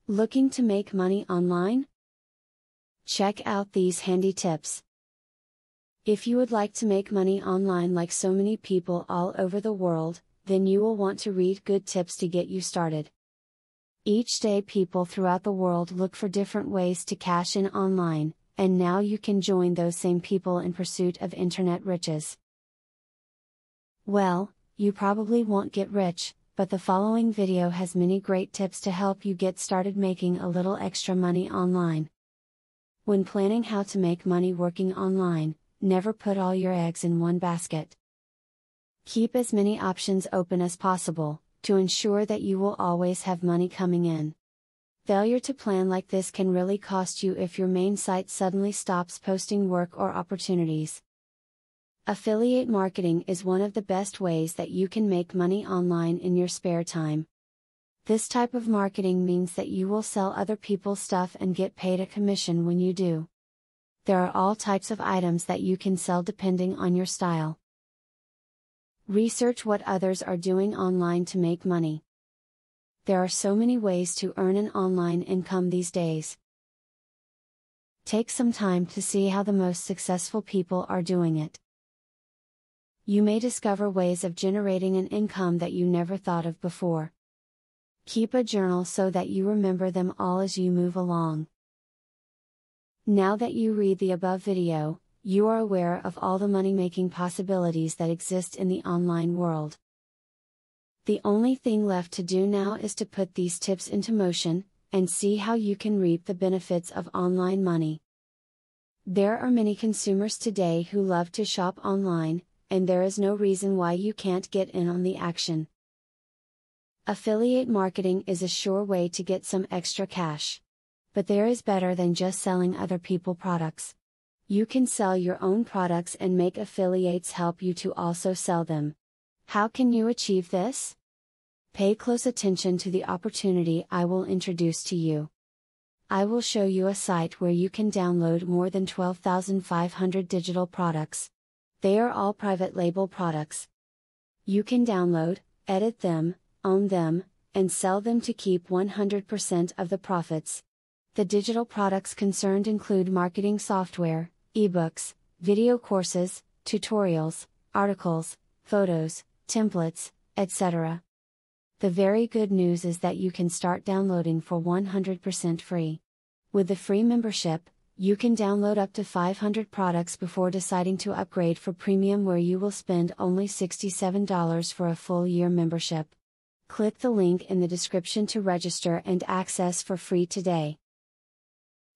Looking to make money online? Check out these handy tips. If you would like to make money online like so many people all over the world, then you will want to read good tips to get you started. Each day people throughout the world look for different ways to cash in online, and now you can join those same people in pursuit of internet riches. Well, you probably won't get rich, but the following video has many great tips to help you get started making a little extra money online. When planning how to make money working online, never put all your eggs in one basket. Keep as many options open as possible, to ensure that you will always have money coming in. Failure to plan like this can really cost you if your main site suddenly stops posting work or opportunities. Affiliate marketing is one of the best ways that you can make money online in your spare time. This type of marketing means that you will sell other people's stuff and get paid a commission when you do. There are all types of items that you can sell depending on your style. Research what others are doing online to make money. There are so many ways to earn an online income these days. Take some time to see how the most successful people are doing it. You may discover ways of generating an income that you never thought of before. Keep a journal so that you remember them all as you move along. Now that you read the above video, you are aware of all the money-making possibilities that exist in the online world. The only thing left to do now is to put these tips into motion, and see how you can reap the benefits of online money. There are many consumers today who love to shop online, and there is no reason why you can't get in on the action. Affiliate marketing is a sure way to get some extra cash. But there is better than just selling other people's products. You can sell your own products and make affiliates help you to also sell them. How can you achieve this? Pay close attention to the opportunity I will introduce to you. I will show you a site where you can download more than 12,500 digital products. They are all private label products. You can download, edit them, own them, and sell them to keep 100% of the profits. The digital products concerned include marketing software, ebooks, video courses, tutorials, articles, photos, templates, etc. The very good news is that you can start downloading for 100% free. With the free membership, you can download up to 500 products before deciding to upgrade for premium, where you will spend only $67 for a full year membership. Click the link in the description to register and access for free today.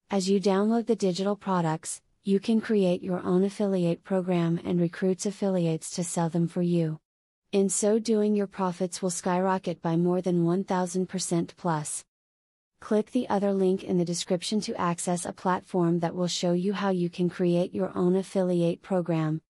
As you download the digital products, you can create your own affiliate program and recruit affiliates to sell them for you. In so doing, your profits will skyrocket by more than 1000% plus. Click the other link in the description to access a platform that will show you how you can create your own affiliate program.